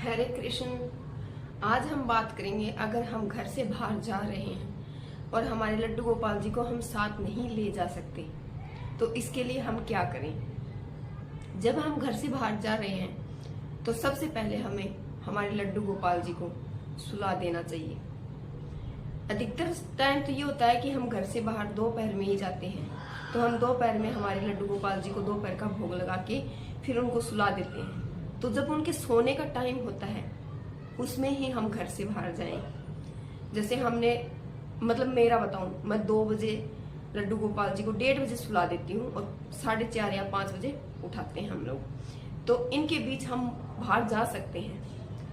हरे कृष्ण। आज हम बात करेंगे, अगर हम घर से बाहर जा रहे हैं और हमारे लड्डू गोपाल जी को हम साथ नहीं ले जा सकते तो इसके लिए हम क्या करें। जब हम घर से बाहर जा रहे हैं तो सबसे पहले हमें हमारे लड्डू गोपाल जी को सुला देना चाहिए। अधिकतर टाइम तो ये होता है कि हम घर से बाहर दोपहर में ही जाते हैं, तो हम दोपहर में हमारे लड्डू गोपाल जी को दोपहर का भोग लगा के फिर उनको सुला देते हैं। तो जब उनके सोने का टाइम होता है उसमें ही हम घर से बाहर जाएं। जैसे हमने मेरा बताऊं, मैं 2 बजे लड्डू गोपाल जी को 1:30 बजे सुला देती हूँ और 4:30 या 5 बजे उठाते हैं हम लोग। तो इनके बीच हम बाहर जा सकते हैं,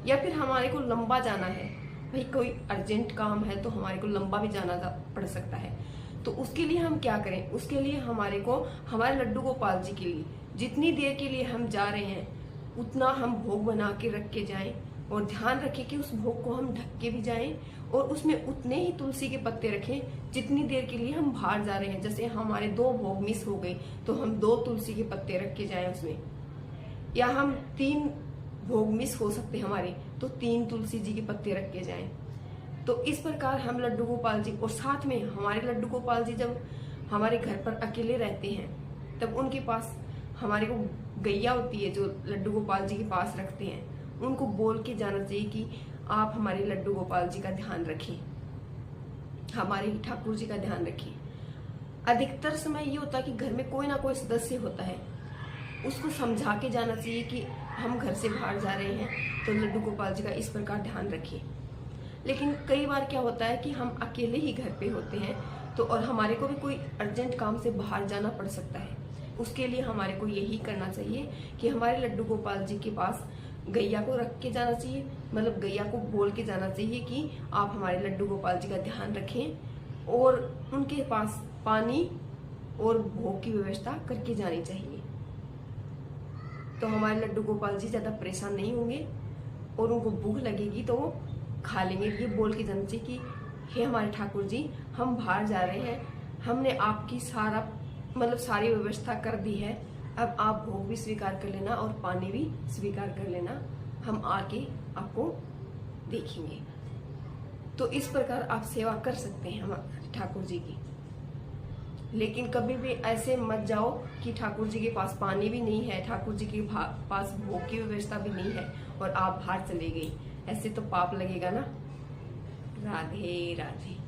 या फिर हमारे को लंबा जाना है, भाई कोई अर्जेंट काम है तो हमारे को लंबा भी जाना पड़ सकता है। तो उसके लिए हम क्या करें, उसके लिए हमारे को हमारे लड्डू गोपाल जी के लिए जितनी देर के लिए हम जा रहे हैं उतना हम भोग बना के रख के जाएं, और ध्यान रखें कि उस भोग को हम ढक के भी जाएं और उसमें उतने ही तुलसी के पत्ते रखें जितनी देर के लिए हम बाहर जा रहे हैं। जैसे हमारे 2 भोग मिस हो गए तो हम 2 तुलसी के पत्ते रख के जाएं उसमें, या हम 3 भोग मिस हो सकते हमारे तो 3 तुलसी जी के पत्ते रख के जाएं। तो इस प्रकार हम लड्डू गोपाल जी, और साथ में हमारे लड्डू गोपाल जी जब हमारे घर पर अकेले रहते हैं तब उनके पास हमारे को गैया होती है जो लड्डू गोपाल जी के पास रखते हैं, उनको बोल के जाना चाहिए कि आप हमारे लड्डू गोपाल जी का ध्यान रखें, हमारे ठाकुर जी का ध्यान रखें। अधिकतर समय ये होता है कि घर में कोई ना कोई सदस्य होता है, उसको समझा के जाना चाहिए कि हम घर से बाहर जा रहे हैं तो लड्डू गोपाल जी का इस प्रकार ध्यान रखें। लेकिन कई बार क्या होता है कि हम अकेले ही घर पे होते हैं तो और हमारे को भी कोई अर्जेंट काम से बाहर जाना पड़ सकता है। उसके लिए हमारे को यही करना चाहिए कि हमारे लड्डू गोपाल जी के पास गैया को रख के जाना चाहिए, गैया को बोल के जाना चाहिए कि आप हमारे लड्डू गोपाल जी का ध्यान रखें, और उनके पास पानी और भोग की व्यवस्था करके जानी चाहिए। तो हमारे लड्डू गोपाल जी ज्यादा परेशान नहीं होंगे और उनको भूख लगेगी तो वो खा लेंगे। ये बोल के जाना चाहिए कि हे हमारे ठाकुर जी, हम बाहर जा रहे हैं, हमने आपकी सारी व्यवस्था कर दी है, अब आप भोग भी स्वीकार कर लेना और पानी भी स्वीकार कर लेना, हम आके आपको देखेंगे। तो इस प्रकार आप सेवा कर सकते हैं हमारे ठाकुर जी की। लेकिन कभी भी ऐसे मत जाओ कि ठाकुर जी के पास पानी भी नहीं है, ठाकुर जी के पास भोग की व्यवस्था भी नहीं है और आप बाहर चले गए, ऐसे तो पाप लगेगा ना। राधे राधे।